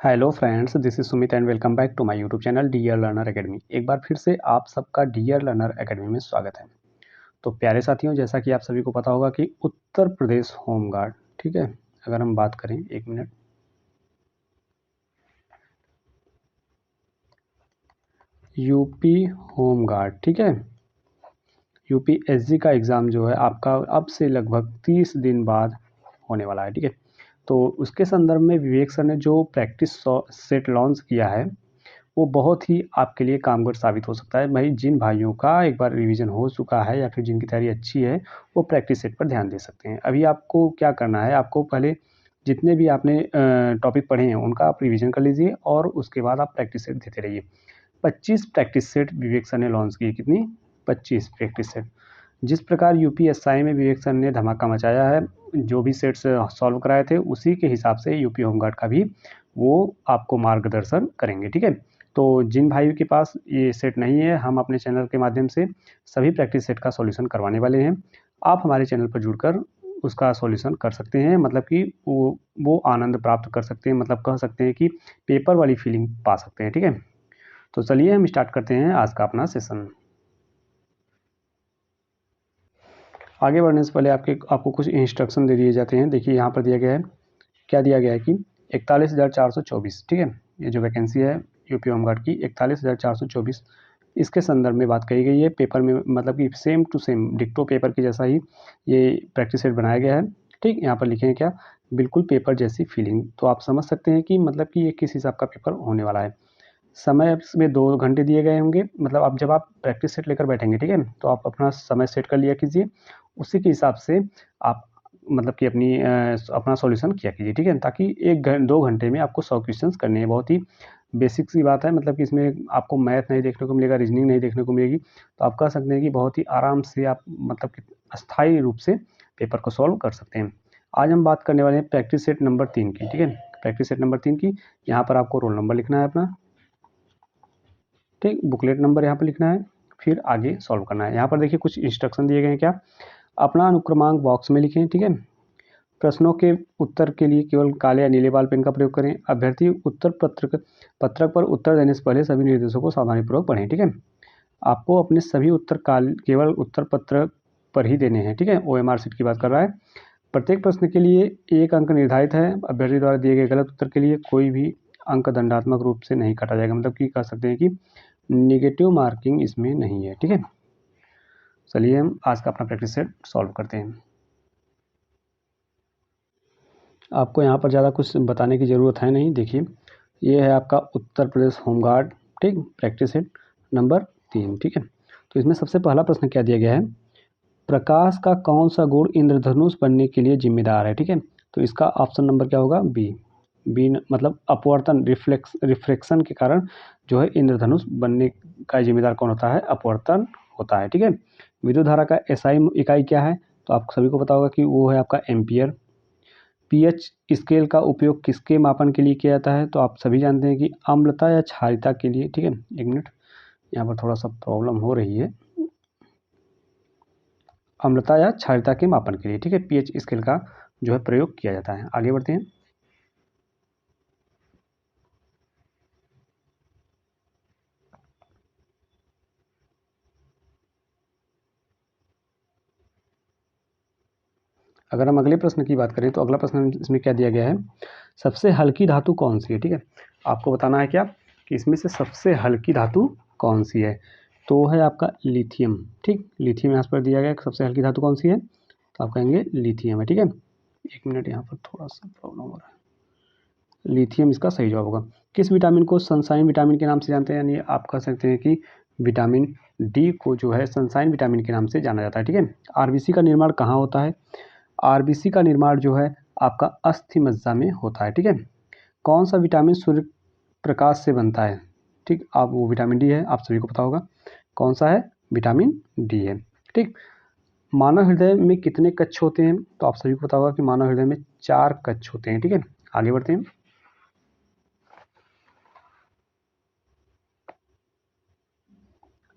Hello friends, this is Sumit and welcome back to my YouTube channel dear learner academy. एक बार फिर से आप सबका डियर लर्नर एकेडमी में स्वागत है। तो प्यारे साथियों, जैसा कि आप सभी को पता होगा कि उत्तर प्रदेश होम गार्ड, ठीक है, अगर हम बात करें, एक मिनट, यूपी होम गार्ड, ठीक है, यूपीएससी का एग्ज़ाम जो है आपका अब से लगभग 30 दिन बाद होने वाला है, ठीक है। तो उसके संदर्भ में विवेक सर ने जो प्रैक्टिस सेट लॉन्च किया है वो बहुत ही आपके लिए कामगार साबित हो सकता है। भाई, जिन भाइयों का एक बार रिवीजन हो चुका है या फिर जिनकी तैयारी अच्छी है, वो प्रैक्टिस सेट पर ध्यान दे सकते हैं। अभी आपको क्या करना है, आपको पहले जितने भी आपने टॉपिक पढ़े हैं उनका आप रिवीजन कर लीजिए और उसके बाद आप प्रैक्टिस सेट देते रहिए। 25 प्रैक्टिस सेट विवेक सर ने लॉन्च की। कितनी? 25 प्रैक्टिस सेट। जिस प्रकार यूपीएसआई में विवेक सर ने धमाका मचाया है, जो भी सेट्स सॉल्व कराए थे उसी के हिसाब से यूपी होमगार्ड का भी वो आपको मार्गदर्शन करेंगे, ठीक है। तो जिन भाइयों के पास ये सेट नहीं है, हम अपने चैनल के माध्यम से सभी प्रैक्टिस सेट का सॉल्यूशन करवाने वाले हैं। आप हमारे चैनल पर जुड़कर उसका सॉल्यूशन कर सकते हैं, मतलब कि वो आनंद प्राप्त कर सकते हैं, मतलब कह सकते हैं कि पेपर वाली फीलिंग पा सकते हैं, ठीक है। तो चलिए हम स्टार्ट करते हैं आज का अपना सेशन। आगे बढ़ने से पहले आपको कुछ इंस्ट्रक्शन दे दिए जाते हैं। देखिए यहाँ पर दिया गया है, क्या दिया गया है कि 41,424, ठीक है, ये जो वैकेंसी है यूपी होमगार्ड की 41,424, इसके संदर्भ में बात कही गई है। पेपर में मतलब कि सेम टू सेम डिक्टो पेपर के जैसा ही ये प्रैक्टिस सेट बनाया गया है, ठीक। यहाँ पर लिखे हैं क्या? बिल्कुल पेपर जैसी फीलिंग। तो आप समझ सकते हैं कि मतलब कि ये किस हिसाब का पेपर होने वाला है। समय इसमें 2 घंटे दिए गए होंगे, मतलब अब जब आप प्रैक्टिस सेट लेकर बैठेंगे, ठीक है, तो आप अपना समय सेट कर लिया कीजिए। उसी के हिसाब से आप मतलब कि अपना सॉल्यूशन किया कीजिए, ठीक है, ताकि 2 घंटे में आपको 100 क्वेश्चंस करने हैं। बहुत ही बेसिक सी बात है, मतलब कि इसमें आपको मैथ नहीं देखने को मिलेगा, रीजनिंग नहीं देखने को मिलेगी। तो आप कह सकते हैं कि बहुत ही आराम से आप मतलब कि अस्थायी रूप से पेपर को सॉल्व कर सकते हैं। आज हम बात करने वाले हैं प्रैक्टिस सेट नंबर 3 की, ठीक है। प्रैक्टिस सेट नंबर 3 की, यहाँ पर आपको रोल नंबर लिखना है अपना, ठीक, बुकलेट नंबर यहाँ पर लिखना है, फिर आगे सॉल्व करना है। यहाँ पर देखिए कुछ इंस्ट्रक्शन दिए गए हैं। क्या? अपना अनुक्रमांक बॉक्स में लिखें, ठीक है। प्रश्नों के उत्तर के लिए केवल काले या नीले बाल पेन का प्रयोग करें। अभ्यर्थी उत्तर पत्रक पर उत्तर देने से पहले सभी निर्देशों को सावधानीपूर्वक पढ़ें, ठीक है। आपको अपने सभी उत्तर केवल उत्तर पत्रक पर ही देने हैं, ठीक है। ओएमआर सीट की बात कर रहा है। प्रत्येक प्रश्न के लिए 1 अंक निर्धारित है। अभ्यर्थी द्वारा दिए गए गलत उत्तर के लिए कोई भी अंक दंडात्मक रूप से नहीं काटा जाएगा, मतलब कि कह सकते हैं कि नेगेटिव मार्किंग इसमें नहीं है, ठीक है। चलिए हम आज का अपना प्रैक्टिस सेट सॉल्व करते हैं। आपको यहाँ पर ज़्यादा कुछ बताने की ज़रूरत है नहीं। देखिए, ये है आपका उत्तर प्रदेश होमगार्ड, ठीक, प्रैक्टिस सेट नंबर 3, ठीक है। तो इसमें सबसे पहला प्रश्न क्या दिया गया है? प्रकाश का कौन सा गुण इंद्रधनुष बनने के लिए जिम्मेदार है, ठीक है। तो इसका ऑप्शन नंबर क्या होगा? बी। मतलब अपवर्तन, रिफ्लेक्शन के कारण जो है इंद्रधनुष बनने का जिम्मेदार कौन होता है? अपवर्तन होता है, ठीक है। विद्युत धारा का एसआई इकाई क्या है? तो आप सभी को पता होगा कि वो है आपका एम्पियर। पीएच स्केल का उपयोग किसके मापन के लिए किया जाता है? तो आप सभी जानते हैं कि अम्लता या क्षारीयता के लिए, ठीक है। एक मिनट, यहाँ पर थोड़ा सा प्रॉब्लम हो रही है। अम्लता या क्षारीयता के मापन के लिए, ठीक है, पीएच स्केल का जो है प्रयोग किया जाता है। आगे बढ़ते हैं। अगर हम अगले प्रश्न की बात करें तो अगला प्रश्न इसमें क्या दिया गया है? सबसे हल्की धातु कौन सी है, ठीक है। आपको बताना है क्या कि इसमें से सबसे हल्की धातु कौन सी है? तो है आपका लिथियम, ठीक। लिथियम यहाँ पर दिया गया है, सबसे हल्की धातु कौन सी है? तो आप कहेंगे लिथियम है, ठीक है। एक मिनट, यहाँ पर थोड़ा सा प्रॉब्लम हो रहा है। लिथियम इसका सही जवाब होगा। किस विटामिन को सनशाइन विटामिन के नाम से जानते हैं? यानी आप कह सकते हैं कि विटामिन डी को जो है सनशाइन विटामिन के नाम से जाना जाता है, ठीक है। आरबीसी का निर्माण कहाँ होता है? आरबीसी का निर्माण जो है आपका अस्थि मज्जा में होता है, ठीक है। कौन सा विटामिन सूर्य प्रकाश से बनता है? ठीक, आप वो विटामिन डी है, आप सभी को पता होगा कौन सा है, विटामिन डी है, ठीक। मानव हृदय में कितने कक्ष होते हैं? तो आप सभी को पता होगा कि मानव हृदय में 4 कक्ष होते हैं, ठीक है। आगे बढ़ते हैं।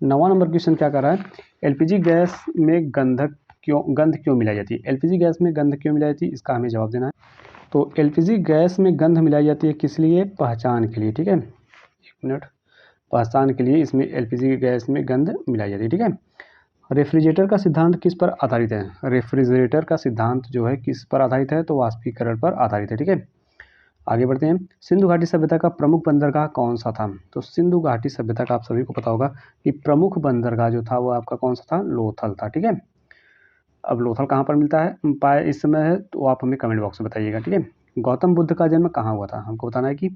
9वां नंबर क्वेश्चन क्या कर रहा है? एलपीजी गैस में गंध क्यों मिलाई जाती है? एलपीजी गैस में गंध क्यों मिलाई जाती है, इसका हमें जवाब देना है। तो एलपीजी गैस में गंध मिलाई जाती है किस लिए? पहचान के लिए, ठीक है। 1 मिनट, पहचान के लिए इसमें एलपीजी गैस में गंध मिलाई जाती है, ठीक है। रेफ्रिजरेटर का सिद्धांत किस पर आधारित है? रेफ्रिजरेटर का सिद्धांत जो है किस पर आधारित है? तो वाष्पीकरण पर आधारित है, ठीक है। आगे बढ़ते हैं। सिंधु घाटी सभ्यता का प्रमुख बंदरगाह कौन सा था? तो सिंधु घाटी सभ्यता का आप सभी को पता होगा कि प्रमुख बंदरगाह जो था वो आपका कौन सा था? लोथल था, ठीक है। अब लोथल कहाँ पर मिलता है पाए इस समय है, तो आप हमें कमेंट बॉक्स में बताइएगा, ठीक है। गौतम बुद्ध का जन्म कहाँ हुआ था? हमको बताना है कि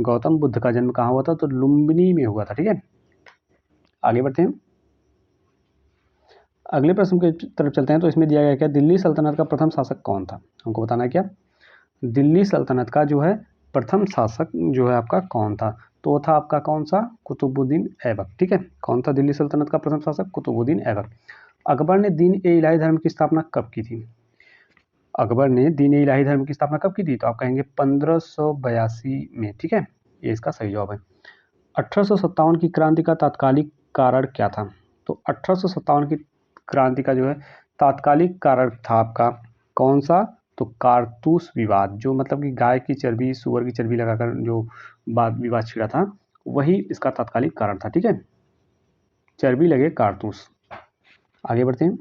गौतम बुद्ध का जन्म कहाँ हुआ था, तो लुम्बिनी में हुआ था, ठीक है। आगे बढ़ते हैं, अगले प्रश्न की तरफ चलते हैं। तो इसमें दिया गया क्या? दिल्ली सल्तनत का प्रथम शासक कौन था? हमको बताना है क्या? दिल्ली सल्तनत का जो है प्रथम शासक जो है आपका कौन था? तो वो था आपका कौन सा? कुतुबुद्दीन ऐबक, ठीक है। कौन था दिल्ली सल्तनत का प्रथम शासक? कुतुबुद्दीन ऐबक। अकबर ने दीन ए इलाही धर्म की स्थापना कब की थी? अकबर ने दीन ए इलाही धर्म की स्थापना कब की थी? तो आप कहेंगे 1582 में, ठीक है। ये इसका सही जवाब है। 1857 की क्रांति का तात्कालिक कारण क्या था? तो 1857 की क्रांति का जो है तात्कालिक कारण था आपका कौन सा? तो कारतूस विवाद, जो मतलब कि गाय की चर्बी सुअर की चर्बी लगाकर जो वाद विवाद छिड़ा था, वही इसका तात्कालिक कारण था, ठीक है। चर्बी लगे कारतूस। आगे बढ़ते हैं,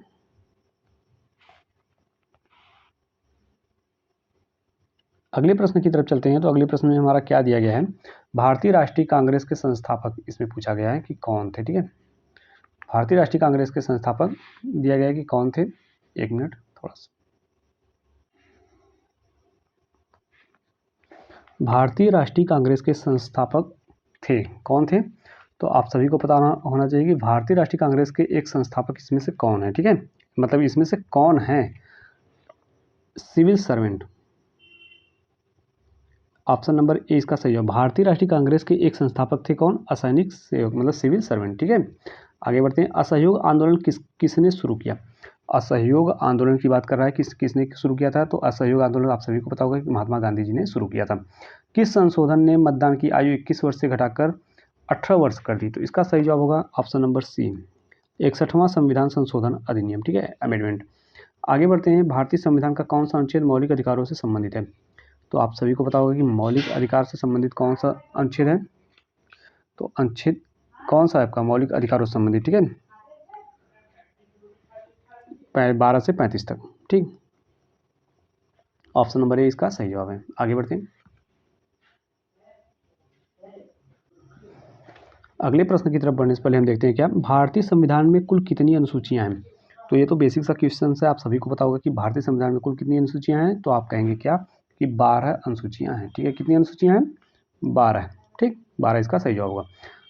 अगले प्रश्न की तरफ चलते हैं। तो अगले प्रश्न में हमारा क्या दिया गया है? भारतीय राष्ट्रीय कांग्रेस के संस्थापक इसमें पूछा गया है कि कौन थे, ठीक है। भारतीय राष्ट्रीय कांग्रेस के संस्थापक दिया गया है कि कौन थे? 1 मिनट, थोड़ा सा। भारतीय राष्ट्रीय कांग्रेस के संस्थापक थे, कौन थे? तो आप सभी को पता होना चाहिए कि भारतीय राष्ट्रीय कांग्रेस के एक संस्थापक इसमें से कौन है, ठीक है। मतलब इसमें से कौन है? Civil servant. Option number a इसका सही है। भारतीय राष्ट्रीय कांग्रेस के एक संस्थापक थे कौन? असैनिक सेवक, मतलब सिविल सर्वेंट, ठीक है। आगे बढ़ते हैं, असहयोग आंदोलन किसने शुरू किया? असहयोग आंदोलन की बात कर रहा है, किसने शुरू किया था? तो असहयोग आंदोलन आप सभी को पता होगा कि महात्मा गांधी जी ने शुरू किया था। किस संशोधन ने मतदान की आयु 21 वर्ष से घटाकर 18 वर्ष कर दी? तो इसका सही जवाब होगा ऑप्शन नंबर सी, 61वां संविधान संशोधन अधिनियम, ठीक है, अमेंडमेंट। आगे बढ़ते हैं, भारतीय संविधान का कौन सा अनुच्छेद मौलिक अधिकारों से संबंधित है? तो आप सभी को पता होगा कि मौलिक अधिकार से संबंधित कौन सा अनुच्छेद है? तो अनुच्छेद कौन सा है आपका मौलिक अधिकारों से संबंधित, ठीक है, 12 से 35 तक, ठीक। ऑप्शन नंबर ए इसका सही जवाब है। आगे बढ़ते हैं, अगले प्रश्न की तरफ बढ़ने से पहले हम देखते हैं क्या भारतीय संविधान में कुल कितनी अनुसूचियां हैं। तो ये तो बेसिक सा क्वेश्चन है, आप सभी को पता होगा कि भारतीय संविधान में कुल कितनी अनुसूचियां हैं। तो आप कहेंगे क्या कि 12 अनुसूचियां हैं, ठीक है। कितनी अनुसूचियां हैं? 12, ठीक, 12 इसका सही जवाब होगा।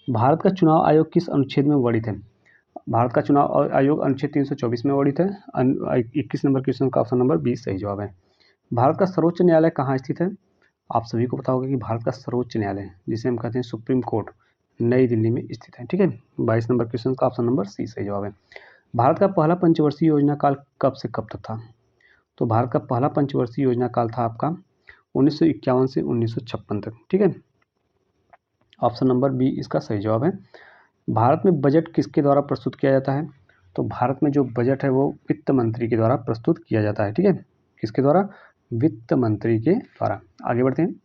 भारत का चुनाव आयोग किस अनुच्छेद में वर्णित है? भारत का चुनाव आयोग अनुच्छेद 324 में वर्णित है। 21 नंबर क्वेश्चन का ऑप्शन नंबर 20 सही जवाब है। भारत का सर्वोच्च न्यायालय कहाँ स्थित है? आप सभी को पता होगा कि भारत का सर्वोच्च न्यायालय जिसे हम कहते हैं सुप्रीम कोर्ट, नई दिल्ली में स्थित है, ठीक है। 22 नंबर क्वेश्चन का ऑप्शन नंबर सी सही जवाब है। भारत का पहला पंचवर्षीय योजना काल कब से कब तक था? तो भारत का पहला पंचवर्षीय योजना काल था आपका 1951 से 1956 तक, ठीक है। ऑप्शन नंबर बी इसका सही जवाब है। भारत में बजट किसके द्वारा प्रस्तुत किया जाता है? तो भारत में जो बजट है वो वित्त मंत्री के द्वारा प्रस्तुत किया जाता है, ठीक है। किसके द्वारा? वित्त मंत्री के द्वारा। आगे बढ़ते हैं,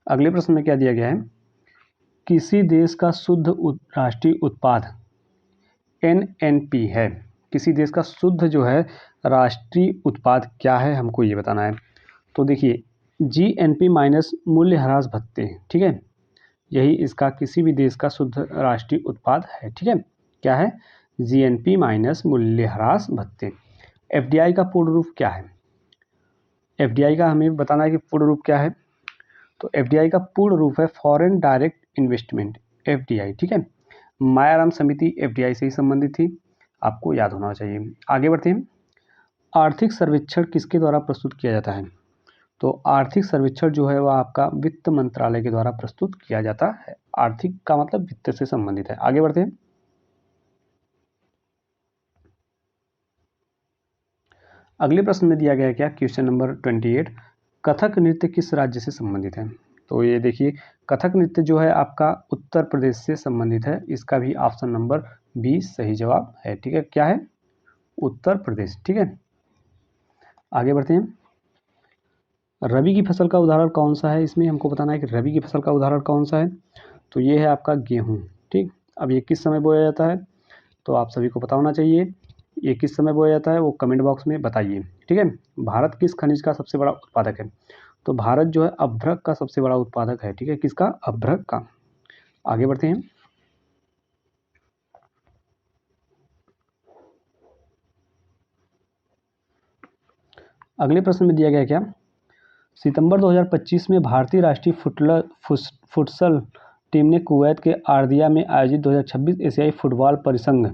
अगले प्रश्न में क्या दिया गया है? किसी देश का शुद्ध राष्ट्रीय उत्पाद एनएनपी है। किसी देश का शुद्ध जो है राष्ट्रीय उत्पाद क्या है, हमको ये बताना है। तो देखिए, जीएनपी माइनस मूल्यह्रास भत्ते, ठीक है, यही इसका किसी भी देश का शुद्ध राष्ट्रीय उत्पाद है, ठीक है। क्या है? जीएनपी माइनस मूल्यह्रास भत्ते। एफडीआई का पूर्ण रूप क्या है? एफडीआई का हमें बताना है कि पूर्ण रूप क्या है। तो एफडीआई का पूर्ण रूप है फॉरेन डायरेक्ट इन्वेस्टमेंट, एफडीआई, ठीक है। मायाराम समिति एफडीआई से ही संबंधित थी, आपको याद होना चाहिए। आगे बढ़ते हैं, आर्थिक सर्वेक्षण किसके द्वारा प्रस्तुत किया जाता है? तो आर्थिक सर्वेक्षण जो है वह आपका वित्त मंत्रालय के द्वारा प्रस्तुत किया जाता है। आर्थिक का मतलब वित्त से संबंधित है। आगे बढ़ते हैं, अगले प्रश्न में दिया गया है क्या क्वेश्चन नंबर 28, कथक नृत्य किस राज्य से संबंधित है? तो ये देखिए, कथक नृत्य जो है आपका उत्तर प्रदेश से संबंधित है। इसका भी ऑप्शन नंबर 20 सही जवाब है, ठीक है। क्या है? उत्तर प्रदेश। ठीक है, आगे बढ़ते हैं। रबी की फसल का उदाहरण कौन सा है, इसमें हमको बताना है कि रबी की फसल का उदाहरण कौन सा है। तो ये है आपका गेहूँ। ठीक, अब ये किस समय बोया जाता है, तो आप सभी को पता होना चाहिए। ये किस समय बोया जाता है वो कमेंट बॉक्स में बताइए। ठीक है, भारत किस खनिज का सबसे बड़ा उत्पादक है, तो भारत जो है अभ्रक का सबसे बड़ा उत्पादक है। ठीक है, किसका, अभ्रक का। आगे बढ़ते हैं। अगले प्रश्न में दिया गया क्या, सितंबर 2025 में भारतीय राष्ट्रीय फुटसल टीम ने कुवैत के आर्दिया में आयोजित 2026 एशियाई फुटबॉल परिसंघ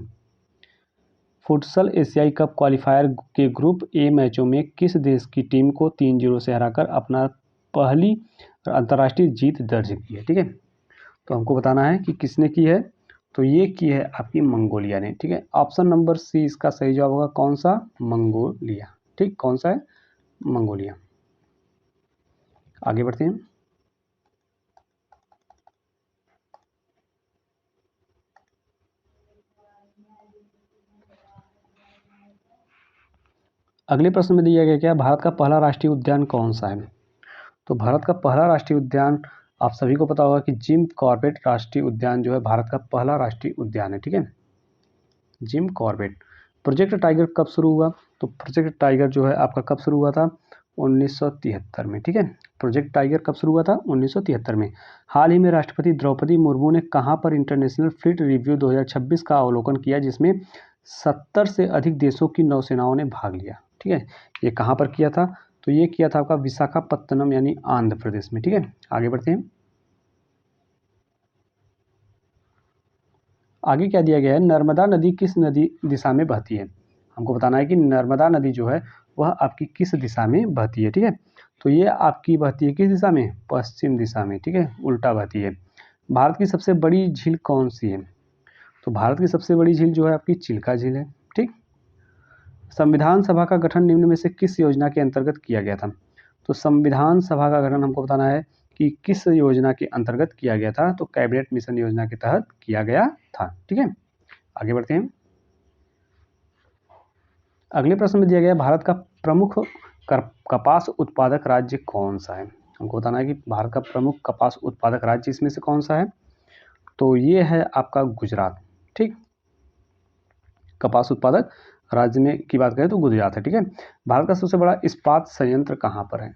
फुटसल एशियाई कप क्वालिफायर के ग्रुप ए मैचों में किस देश की टीम को 3-0 से हराकर अपना पहली अंतर्राष्ट्रीय जीत दर्ज की है। ठीक है, तो हमको बताना है कि किसने की है, तो ये की है आपकी मंगोलिया ने। ठीक है, ऑप्शन नंबर सी इसका सही जवाब होगा, कौन सा, मंगोलिया। ठीक, कौन सा है, मंगोलिया। आगे बढ़ते हैं। अगले प्रश्न में दिया गया क्या, भारत का पहला राष्ट्रीय उद्यान कौन सा है, तो भारत का पहला राष्ट्रीय उद्यान आप सभी को पता होगा कि जिम कॉर्बेट राष्ट्रीय उद्यान जो है भारत का पहला राष्ट्रीय उद्यान है। ठीक है, जिम कॉर्बेट। प्रोजेक्ट टाइगर कब शुरू हुआ, तो प्रोजेक्ट टाइगर जो है आपका कब शुरू हुआ था, 1973 में। ठीक है, प्रोजेक्ट टाइगर कब शुरू हुआ था, 1973 में। हाल ही में राष्ट्रपति द्रौपदी मुर्मू ने कहां पर इंटरनेशनल फ्लीट रिव्यू 2026 का अवलोकन किया, जिसमें 70 से अधिक देशों की नौसेनाओं ने भाग लिया। ठीक है, ये कहां पर किया था, तो ये किया था आपका विशाखापत्तनम यानी आंध्र प्रदेश में। ठीक है, आगे बढ़ते हैं। आगे क्या दिया गया है, नर्मदा नदी किस नदी दिशा में बहती है, हमको बताना है कि नर्मदा नदी जो है वह आपकी किस दिशा में बहती है। ठीक है, तो ये आपकी बहती है किस दिशा में, पश्चिम दिशा में। ठीक है, उल्टा बहती है। भारत की सबसे बड़ी झील कौन सी है, तो भारत की सबसे बड़ी झील जो है आपकी चिल्का झील है। ठीक, संविधान सभा का गठन निम्न में से किस योजना के अंतर्गत किया गया था, तो संविधान सभा का गठन हमको बताना है कि किस योजना के अंतर्गत किया गया था, तो कैबिनेट मिशन योजना के तहत किया गया था। ठीक है, आगे बढ़ते हैं। अगले प्रश्न में दिया गया भारत का प्रमुख कपास उत्पादक राज्य कौन सा है, हमको बताना है कि भारत का प्रमुख कपास उत्पादक राज्य इसमें से कौन सा है, तो ये है आपका गुजरात। ठीक, कपास उत्पादक राज्य में की बात करें तो गुजरात है। ठीक है, भारत का सबसे बड़ा इस्पात संयंत्र कहाँ पर है,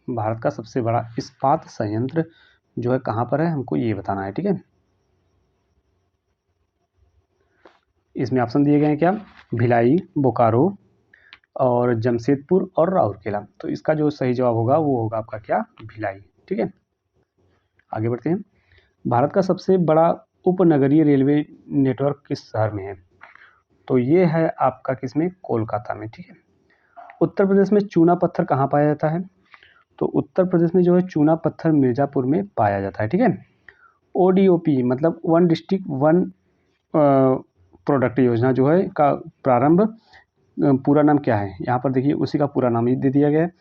भारत का सबसे बड़ा इस्पात संयंत्र जो है कहाँ पर है, हमको ये बताना है। ठीक है, इसमें ऑप्शन दिए गए हैं क्या, भिलाई, बोकारो और जमशेदपुर और राउरकेला। तो इसका जो सही जवाब होगा वो होगा आपका क्या, भिलाई। ठीक है, आगे बढ़ते हैं। भारत का सबसे बड़ा उपनगरीय रेलवे नेटवर्क किस शहर में है, तो ये है आपका किसमें, कोलकाता में। ठीक है, उत्तर प्रदेश में चूना पत्थर कहाँ पाया जाता है, तो उत्तर प्रदेश में जो है चूना पत्थर मिर्ज़ापुर में पाया जाता है। ठीक है, ODOP मतलब वन डिस्ट्रिक्ट वन प्रोडक्ट योजना जो है का प्रारंभ पूरा नाम क्या है, यहाँ पर देखिए उसी का पूरा नाम ही दे दिया गया है।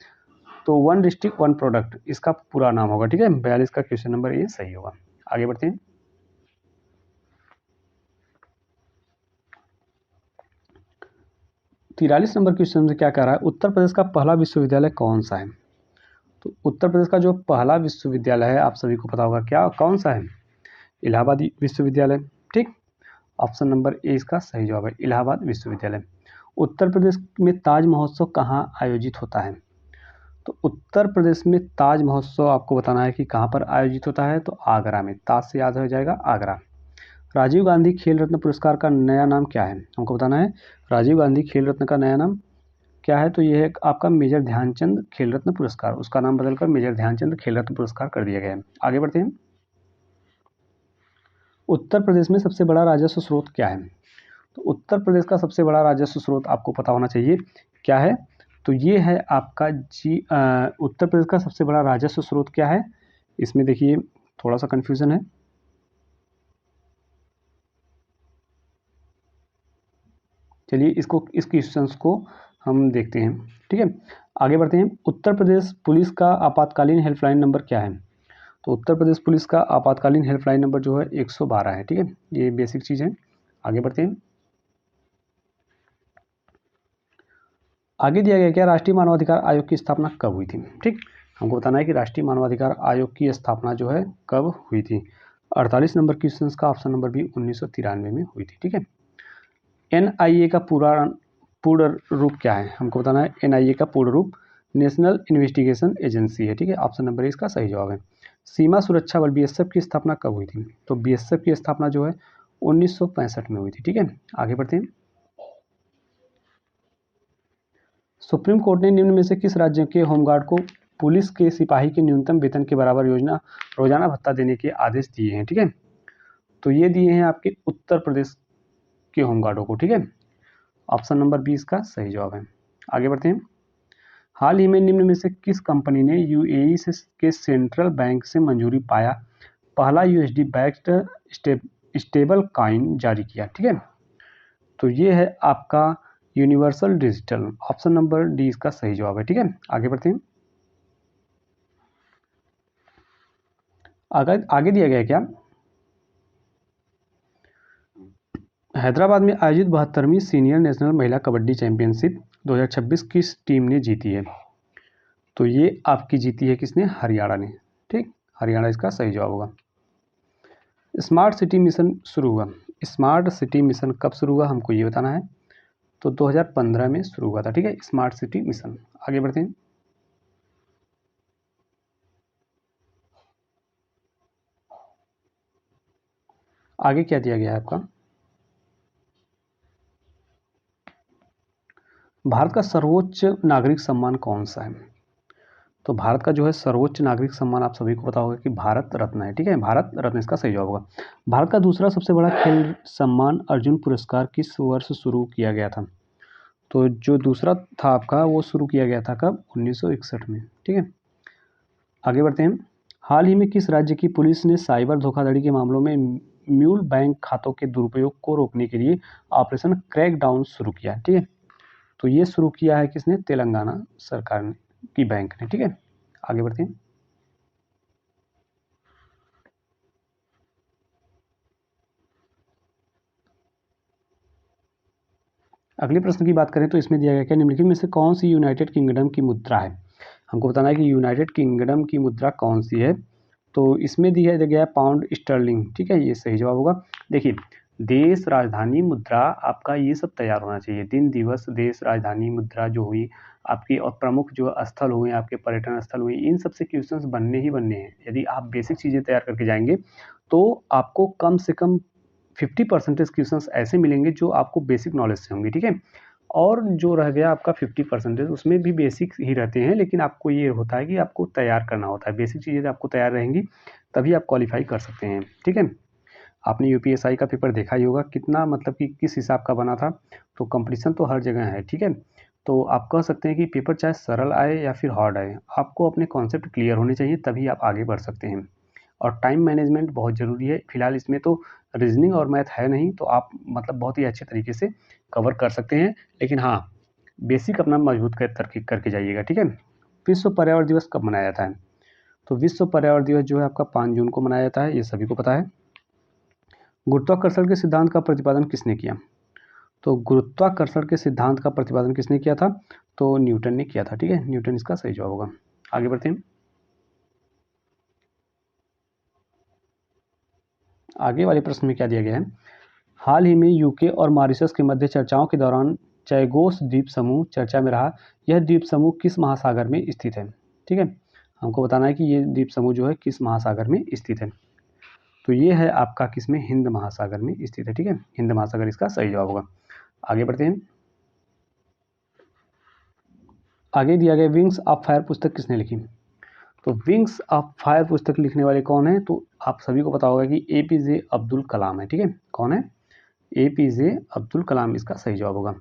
तो वन डिस्ट्रिक्ट वन प्रोडक्ट इसका पूरा नाम होगा। ठीक है, 42 का क्वेश्चन नंबर ये सही होगा। आगे बढ़ते हैं। 43 नंबर क्वेश्चन से क्या कह रहा है, उत्तर प्रदेश का पहला विश्वविद्यालय कौन सा है, तो उत्तर प्रदेश का जो पहला विश्वविद्यालय है आप सभी को पता होगा क्या, कौन सा है, इलाहाबाद विश्वविद्यालय। ठीक, ऑप्शन नंबर ए इसका सही जवाब है, इलाहाबाद विश्वविद्यालय। उत्तर प्रदेश में ताज महोत्सव कहाँ आयोजित होता है, तो उत्तर प्रदेश में ताज महोत्सव आपको बताना है कि कहाँ पर आयोजित होता है, तो आगरा में, ताज से याद हो जाएगा आगरा। राजीव गांधी खेल रत्न पुरस्कार का नया नाम क्या है, हमको बताना है राजीव गांधी खेल रत्न का नया नाम क्या है, तो यह है आपका मेजर ध्यानचंद खेल रत्न पुरस्कार, उसका नाम बदलकर मेजर ध्यानचंद खेल रत्न पुरस्कार कर दिया गया है। आगे बढ़ते हैं। उत्तर प्रदेश में सबसे बड़ा राजस्व स्रोत क्या है, तो उत्तर प्रदेश का सबसे बड़ा राजस्व स्रोत आपको पता होना चाहिए क्या है, तो ये है आपका उत्तर प्रदेश का सबसे बड़ा राजस्व स्रोत क्या है, इसमें देखिए थोड़ा सा कन्फ्यूजन है। चलिए इस क्वेश्चंस को हम देखते हैं। ठीक है, आगे बढ़ते हैं। उत्तर प्रदेश पुलिस का आपातकालीन हेल्पलाइन नंबर क्या है, तो उत्तर प्रदेश पुलिस का आपातकालीन हेल्पलाइन नंबर जो है 112 है। ठीक है, ये बेसिक चीज़ है। आगे बढ़ते हैं। आगे दिया गया क्या, राष्ट्रीय मानवाधिकार आयोग की स्थापना कब हुई थी। ठीक, हमको बताना है कि राष्ट्रीय मानवाधिकार आयोग की स्थापना जो है कब हुई थी। 48 नंबर क्वेश्चन का ऑप्शन नंबर बी 1993 में हुई थी। ठीक है। NIA का पूर्ण रूप क्या है, हमको बताना है। NIA का पूर्ण रूप नेशनल इन्वेस्टिगेशन एजेंसी है। ठीक है, ऑप्शन नंबर इसका सही जवाब है। सीमा सुरक्षा बल BSF की स्थापना कब हुई थी, तो BSF की स्थापना जो है 1965 में हुई थी। ठीक है, आगे बढ़ते हैं। सुप्रीम कोर्ट ने निम्न में से किस राज्य के होमगार्ड को पुलिस के सिपाही के न्यूनतम वेतन के बराबर रोजाना भत्ता देने के आदेश दिए हैं। ठीक है, तो ये दिए हैं आपके उत्तर प्रदेश के होमगार्डों को। ठीक है, ऑप्शन नंबर बी इसका सही जवाब है। आगे बढ़ते हैं। हाल ही में निम्न में से किस कंपनी ने UAE के सेंट्रल बैंक से मंजूरी पाया पहला USD बैक्ड स्टेबल कॉइन जारी किया। ठीक है, तो ये है आपका universal digital, option number D इसका सही जवाब है। ठीक है, आगे बढ़ते हैं। आगे दिया गया क्या, हैदराबाद में आयोजित 72वीं सीनियर नेशनल महिला कबड्डी चैंपियनशिप 2026 किस टीम ने जीती है, तो ये आपकी जीती है किसने, हरियाणा ने। ठीक, हरियाणा इसका सही जवाब होगा। स्मार्ट सिटी मिशन शुरू हुआ, स्मार्ट सिटी मिशन कब शुरू हुआ हमको ये बताना है, तो 2015 में शुरू हुआ था। ठीक है, स्मार्ट सिटी मिशन। आगे बढ़ते हैं। आगे क्या दिया गया है आपका, भारत का सर्वोच्च नागरिक सम्मान कौन सा है, तो भारत का जो है सर्वोच्च नागरिक सम्मान आप सभी को पता होगा कि भारत रत्न है। ठीक है, भारत रत्न इसका सही जवाब होगा। भारत का दूसरा सबसे बड़ा खेल सम्मान अर्जुन पुरस्कार किस वर्ष शुरू किया गया था, तो जो दूसरा था आपका वो शुरू किया गया था कब, 1961 में। ठीक है, आगे बढ़ते हैं। हाल ही में किस राज्य की पुलिस ने साइबर धोखाधड़ी के मामलों में म्यूल बैंक खातों के दुरुपयोग को रोकने के लिए ऑपरेशन क्रैकडाउन शुरू किया। ठीक है, तो ये शुरू किया है किसने, तेलंगाना सरकार ने की बैंक ने। ठीक है, आगे बढ़ते हैं। अगले प्रश्न की बात करें तो इसमें दिया गया क्या, निम्नलिखित में से कौन सी यूनाइटेड किंगडम की मुद्रा है, हमको बताना है कि यूनाइटेड किंगडम की मुद्रा कौन सी है, तो इसमें दिया गया है पाउंड स्टर्लिंग। ठीक है, ये सही जवाब होगा। देखिए, देश राजधानी मुद्रा आपका ये सब तैयार होना चाहिए, दिन दिवस देश राजधानी मुद्रा जो हुई आपकी, और प्रमुख जो स्थल हुए आपके पर्यटन स्थल हुए, इन सब से क्वेश्चंस बनने ही बनने हैं। यदि आप बेसिक चीज़ें तैयार करके जाएंगे तो आपको कम से कम 50% क्वेश्चंस ऐसे मिलेंगे जो आपको बेसिक नॉलेज से होंगे। ठीक है, और जो रह गया आपका 50% उसमें भी बेसिक ही रहते हैं, लेकिन आपको ये होता है कि आपको तैयार करना होता है। बेसिक चीज़ें आपको तैयार रहेंगी तभी आप क्वालिफाई कर सकते हैं। ठीक है, आपने यूपीएसआई का पेपर देखा ही होगा कितना, मतलब कि किस हिसाब का बना था, तो कंपटीशन तो हर जगह है। ठीक है, तो आप कह सकते हैं कि पेपर चाहे सरल आए या फिर हार्ड आए, आपको अपने कॉन्सेप्ट क्लियर होने चाहिए तभी आप आगे बढ़ सकते हैं। और टाइम मैनेजमेंट बहुत ज़रूरी है। फिलहाल इसमें तो रीजनिंग और मैथ है नहीं, तो आप मतलब बहुत ही अच्छे तरीके से कवर कर सकते हैं, लेकिन हाँ, बेसिक अपना मजबूत करके जाइएगा। ठीक है, विश्व पर्यावरण दिवस कब मनाया जाता है, तो विश्व पर्यावरण दिवस जो है आपका 5 जून को मनाया जाता है, ये सभी को पता है। गुरुत्वाकर्षण के सिद्धांत का प्रतिपादन किसने किया, तो गुरुत्वाकर्षण के सिद्धांत का प्रतिपादन किसने किया था, तो न्यूटन ने किया था। ठीक है, न्यूटन इसका सही जवाब होगा। आगे बढ़ते हैं। आगे वाले प्रश्न में क्या दिया गया है, हाल ही में यूके और मॉरिशस के मध्य चर्चाओं के दौरान चैगोस द्वीप समूह चर्चा में रहा, यह द्वीप समूह किस महासागर में स्थित है। ठीक है, हमको बताना है कि ये द्वीप समूह जो है किस महासागर में स्थित है, तो ये है आपका किसमें, हिंद महासागर में स्थित है। ठीक है, हिंद महासागर इसका सही जवाब होगा। आगे बढ़ते हैं। आगे दिया गया विंग्स ऑफ फायर पुस्तक किसने लिखी, तो विंग्स ऑफ फायर पुस्तक लिखने वाले कौन है, तो आप सभी को पता होगा कि APJ अब्दुल कलाम है। ठीक है, कौन है, APJ अब्दुल कलाम इसका सही जवाब होगा।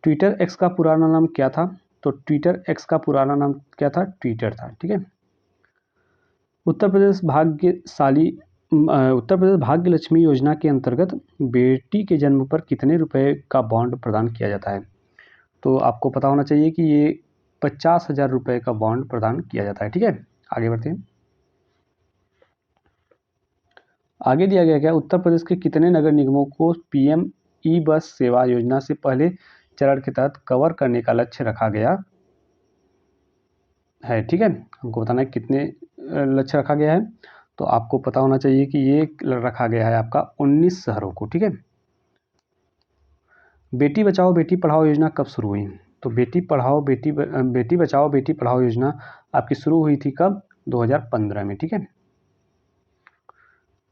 ट्विटर एक्स का पुराना नाम क्या था, तो ट्विटर एक्स का पुराना नाम क्या था, ट्विटर था। ठीक है, उत्तर प्रदेश भाग्यशाली उत्तर प्रदेश भाग्य लक्ष्मी योजना के अंतर्गत बेटी के जन्म पर कितने रुपए का बॉन्ड प्रदान किया जाता है, तो आपको पता होना चाहिए कि ये 50,000 रुपये का बॉन्ड प्रदान किया जाता है। ठीक है, आगे बढ़ते हैं। आगे दिया गया क्या, उत्तर प्रदेश के कितने नगर निगमों को PM ई बस सेवा योजना से पहले चरण के तहत कवर करने का लक्ष्य रखा गया है। ठीक है, हमको बताना है कितने लक्ष्य रखा गया है। तो आपको पता होना चाहिए कि ये रखा गया है आपका 19 शहरों को। ठीक है, बेटी बचाओ बेटी पढ़ाओ योजना कब शुरू हुई? तो बेटी बचाओ बेटी पढ़ाओ योजना आपकी शुरू हुई थी कब? 2015 में। ठीक है,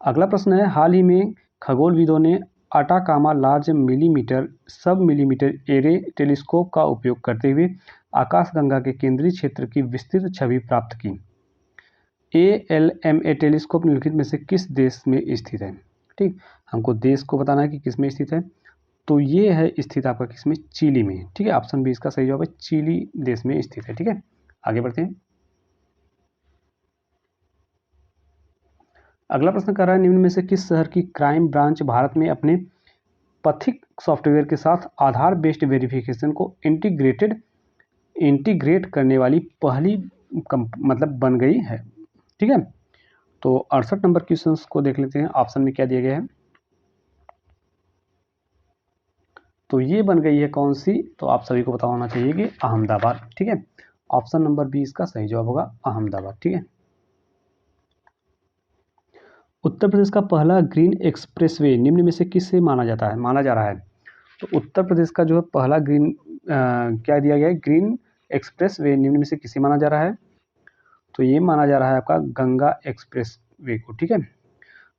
अगला प्रश्न है, हाल ही में खगोलविदों ने अटाकामा लार्ज मिलीमीटर सब मिलीमीटर एरे टेलीस्कोप का उपयोग करते हुए आकाशगंगा के केंद्रीय क्षेत्र की विस्तृत छवि प्राप्त की। ALMA टेलीस्कोप निम्नलिखित में से किस देश में स्थित है? ठीक, हमको देश को बताना है कि किस में स्थित है। तो ये है स्थित आपका किस में? चिली में। ठीक है, ऑप्शन बी इसका सही जवाब है, चिली देश में स्थित है। ठीक है, आगे बढ़ते हैं। अगला प्रश्न कर रहा है, निम्न में से किस शहर की क्राइम ब्रांच भारत में अपने पथिक सॉफ्टवेयर के साथ आधार बेस्ड वेरिफिकेशन को इंटीग्रेट करने वाली पहली मतलब बन गई है? ठीक है, तो 68 नंबर क्वेश्चन को देख लेते हैं, ऑप्शन में क्या दिया गया है। तो ये बन गई है कौन सी? तो आप सभी को पता होना चाहिए कि अहमदाबाद। ठीक है, ऑप्शन नंबर बी इसका सही जवाब होगा, अहमदाबाद। ठीक है, उत्तर प्रदेश का पहला ग्रीन एक्सप्रेसवे निम्न में से किससे माना जा रहा है? तो उत्तर प्रदेश का जो है पहला क्या दिया गया है? ग्रीन एक्सप्रेसवे निम्न में से किसे माना जा रहा है? तो ये माना जा रहा है आपका गंगा एक्सप्रेसवे को। ठीक है,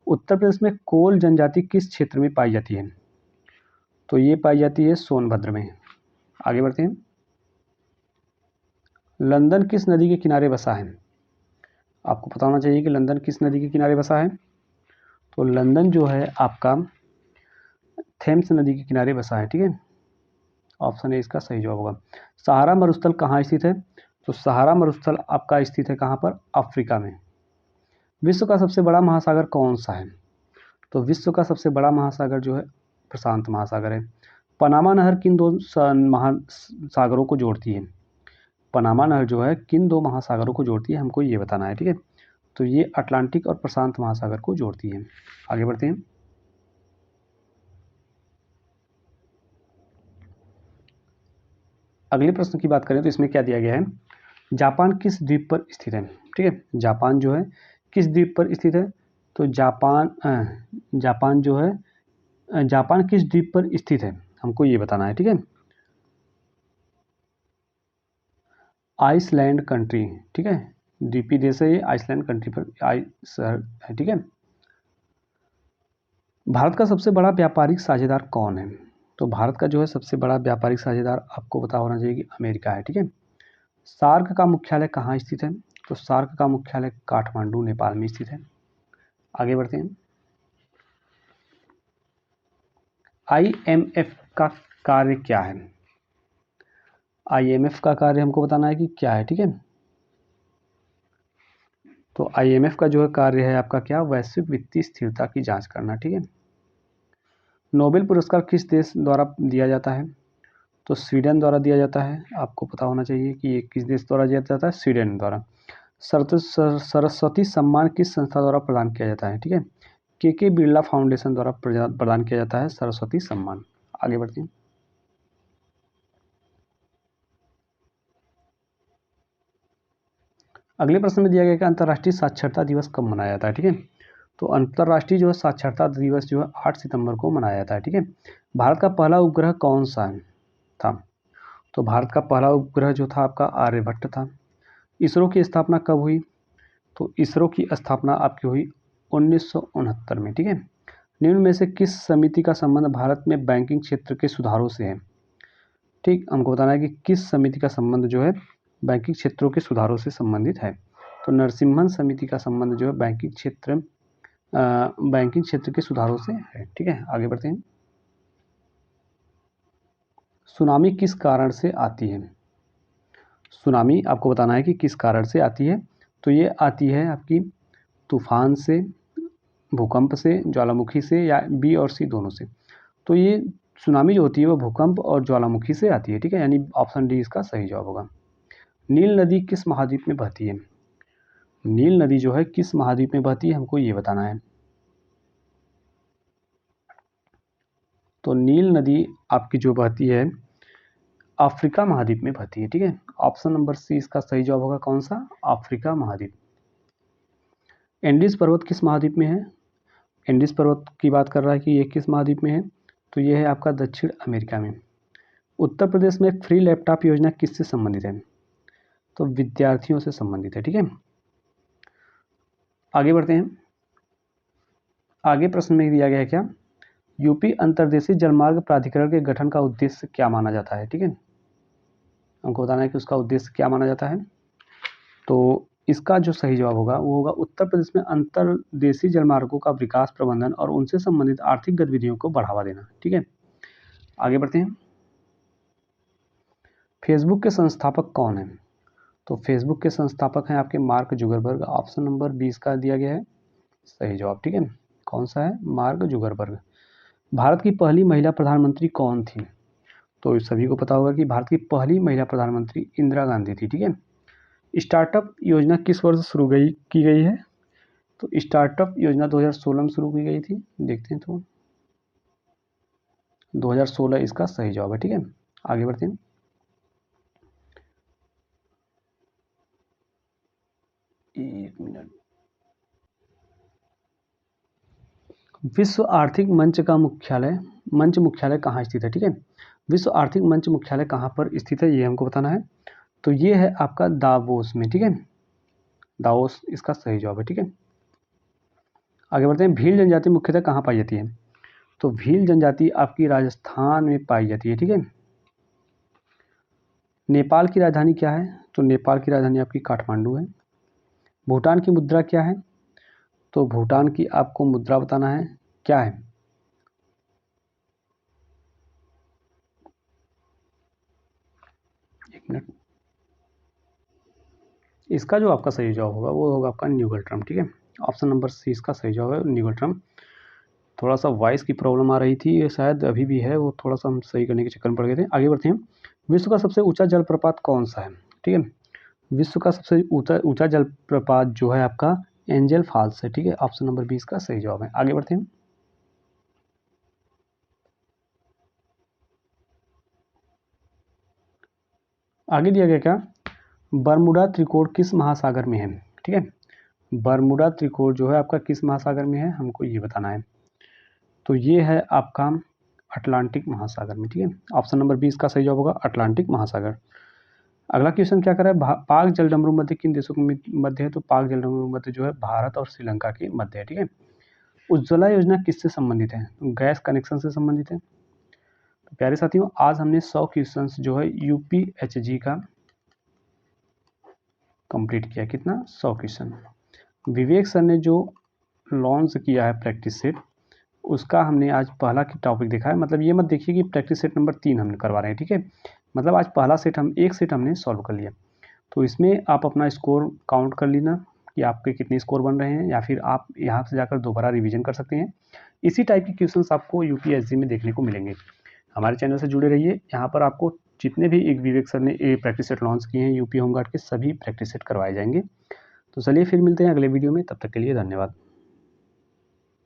उत्तर प्रदेश में कोल जनजाति किस क्षेत्र में पाई जाती है? तो ये पाई जाती है सोनभद्र में। आगे बढ़ते हैं। लंदन किस नदी के किनारे बसा है? आपको पता होना चाहिए कि लंदन किस नदी के किनारे बसा है। तो लंदन जो है आपका थेम्स नदी के किनारे बसा है। ठीक है, ऑप्शन ए इसका सही जवाब होगा। सहारा मरुस्थल कहाँ स्थित है? तो सहारा मरुस्थल आपका स्थित है कहाँ पर? अफ्रीका में। विश्व का सबसे बड़ा महासागर कौन सा है? तो विश्व का सबसे बड़ा महासागर जो है प्रशांत महासागर है। पनामा नहर किन दो महासागरों को जोड़ती है? पनामा नहर जो है किन दो महासागरों को जोड़ती है, हमको ये बताना है। ठीक है, तो ये अटलांटिक और प्रशांत महासागर को जोड़ती है। आगे बढ़ते हैं। अगले प्रश्न की बात करें तो इसमें क्या दिया गया है, जापान किस द्वीप पर स्थित है? ठीक है, जापान जो है किस द्वीप पर स्थित है? तो जापान जो है जापान किस द्वीप पर स्थित है, हमको ये बताना है। ठीक है, आइसलैंड कंट्री। ठीक है, द्वीपीय देश है ये, आइसलैंड कंट्री पर शहर है। ठीक है, भारत का सबसे बड़ा व्यापारिक साझेदार कौन है? तो भारत का जो है सबसे बड़ा व्यापारिक साझेदार आपको पता होना चाहिए कि अमेरिका है। ठीक है, सार्क का मुख्यालय कहाँ स्थित है? तो सार्क का मुख्यालय काठमांडू नेपाल में स्थित है। आगे बढ़ते हैं। IMF का कार्य क्या है? IMF का कार्य हमको बताना है कि क्या है। ठीक है, तो IMF का जो है कार्य है आपका क्या? वैश्विक वित्तीय स्थिरता की जांच करना। ठीक है, नोबेल पुरस्कार किस देश द्वारा दिया जाता है? तो स्वीडन द्वारा दिया जाता है। आपको पता होना चाहिए कि ये किस देश द्वारा दिया जाता है? स्वीडन द्वारा। सरस्वती सम्मान किस संस्था द्वारा प्रदान किया जाता है? ठीक है, के बिरला फाउंडेशन द्वारा प्रदान किया जाता है सरस्वती सम्मान। आगे बढ़ते हैं। अगले प्रश्न में दिया गया कि अंतर्राष्ट्रीय साक्षरता दिवस कब मनाया जाता है? ठीक है, तो अंतर्राष्ट्रीय जो है साक्षरता दिवस जो है 8 सितंबर को मनाया जाता है। ठीक है, भारत का पहला उपग्रह कौन सा था? तो भारत का पहला उपग्रह जो था आपका आर्यभट्ट था। इसरो की स्थापना कब हुई? तो इसरो की स्थापना आपकी हुई 1969 में। ठीक है, निम्न में से किस समिति का संबंध भारत में बैंकिंग क्षेत्र के सुधारों से है? ठीक, हमको बताना है कि किस समिति का संबंध जो है बैंकिंग क्षेत्रों के सुधारों से संबंधित है। तो नरसिम्हन समिति का संबंध जो है बैंकिंग क्षेत्र के सुधारों से है। ठीक है, आगे बढ़ते हैं। सुनामी किस कारण से आती है? सुनामी आपको बताना है कि किस कारण से आती है। तो ये आती है आपकी तूफान से, भूकंप से, ज्वालामुखी से, या बी और सी दोनों से। तो ये सुनामी जो होती है वो भूकंप और ज्वालामुखी से आती है। ठीक है, यानी ऑप्शन डी इसका सही जवाब होगा। नील नदी किस महाद्वीप में बहती है? नील नदी जो है किस महाद्वीप में बहती है, हमको ये बताना है। तो नील नदी आपकी जो बहती है अफ्रीका महाद्वीप में बहती है, ठीक है। ऑप्शन नंबर सी इसका सही जवाब होगा, कौन सा, अफ्रीका महाद्वीप। एंडीज पर्वत किस महाद्वीप में है? एंडीज पर्वत की बात कर रहा है कि ये किस महाद्वीप में है, तो ये है आपका दक्षिण अमेरिका में। उत्तर प्रदेश में फ्री लैपटॉप योजना किससे संबंधित है? तो विद्यार्थियों से संबंधित है, ठीक है। आगे बढ़ते हैं। आगे प्रश्न में दिया गया है क्या, यूपी अंतर्देशीय जलमार्ग प्राधिकरण के गठन का उद्देश्य क्या माना जाता है, ठीक है। हमको बताना है कि उसका उद्देश्य क्या माना जाता है। तो इसका जो सही जवाब होगा वो होगा उत्तर प्रदेश में अंतर्देशीय जलमार्गों का विकास, प्रबंधन और उनसे संबंधित आर्थिक गतिविधियों को बढ़ावा देना, ठीक है। आगे बढ़ते हैं। फेसबुक के संस्थापक कौन हैं? तो फेसबुक के संस्थापक हैं आपके मार्क जुगरबर्ग। ऑप्शन नंबर 20 का दिया गया है सही जवाब, ठीक है। कौन सा है? Mark Zuckerberg. भारत की पहली महिला प्रधानमंत्री कौन थी? तो सभी को पता होगा कि भारत की पहली महिला प्रधानमंत्री इंदिरा गांधी थी, ठीक है। स्टार्टअप योजना किस वर्ष शुरू की गई है? तो स्टार्टअप योजना 2016 में शुरू की गई थी। देखते हैं तो 2016 इसका सही जवाब है, ठीक है। आगे बढ़ते हैं। एक मिनट। विश्व आर्थिक मंच का मुख्यालय कहाँ स्थित है, ठीक है। विश्व आर्थिक मंच मुख्यालय कहाँ पर स्थित है, ये हमको बताना है। तो ये है आपका दावोस में, ठीक है। दावोस इसका सही जवाब है, ठीक है। आगे बढ़ते हैं। भील जनजाति मुख्यतः कहाँ पाई जाती है? तो भील जनजाति आपकी राजस्थान में पाई जाती है, ठीक है। नेपाल की राजधानी क्या है? तो नेपाल की राजधानी आपकी काठमांडू है। भूटान की मुद्रा क्या है? तो भूटान की आपको मुद्रा बताना है, क्या है? एक मिनट। इसका जो आपका सही जवाब होगा वो होगा आपका न्यूगल ट्रम, ठीक है। ऑप्शन नंबर सी इसका सही जवाब है न्यूगल ट्रम। थोड़ा सा वॉइस की प्रॉब्लम आ रही थी, ये शायद अभी भी है, वो थोड़ा सा हम सही करने के चक्कर में पड़ गए थे। आगे बढ़ते हैं। विश्व का सबसे ऊंचा जलप्रपात कौन सा है, ठीक है। विश्व का सबसे ऊंचा जलप्रपात जो है आपका एंजल फॉल्स है, ठीक है। ऑप्शन नंबर 20 का सही जवाब है। आगे बढ़ते हैं। आगे दिया गया क्या, बरमुडा त्रिकोण किस महासागर में है, ठीक है। बरमुडा त्रिकोण जो है आपका किस महासागर में है, हमको ये बताना है। तो ये है आपका अटलांटिक महासागर में, ठीक है। ऑप्शन नंबर 20 का सही जवाब होगा अटलांटिक महासागर। अगला क्वेश्चन क्या कर रहा है, पाक जलडमरू मध्य किन देशों के मध्य है? तो पाक जलडमरू मध्य जो है भारत और श्रीलंका के मध्य है, ठीक है। उज्ज्वला योजना किससे संबंधित है? तो गैस कनेक्शन से संबंधित है। तो प्यारे साथियों, आज हमने 100 क्वेश्चन जो है यूपीएचजी का कंप्लीट किया। कितना? 100 क्वेश्चन। विवेक सर ने जो लॉन्च किया है प्रैक्टिस सेट, उसका हमने आज पहला टॉपिक देखा है। मतलब ये मत देखिए कि प्रैक्टिस सेट नंबर 3 हम करवा रहे हैं, ठीक है। मतलब आज पहला सेट एक सेट हमने सॉल्व कर लिया। तो इसमें आप अपना स्कोर काउंट कर लेना कि आपके कितने स्कोर बन रहे हैं, या फिर आप यहाँ से जाकर दोबारा रिवीजन कर सकते हैं। इसी टाइप के क्वेश्चंस आपको यूपीएससी में देखने को मिलेंगे। हमारे चैनल से जुड़े रहिए। यहाँ पर आपको जितने भी एक विवेक सर ने प्रैक्टिस सेट लॉन्च किए हैं यूपी होमगार्ड के, सभी प्रैक्टिस सेट करवाए जाएंगे। तो चलिए फिर मिलते हैं अगले वीडियो में, तब तक के लिए धन्यवाद।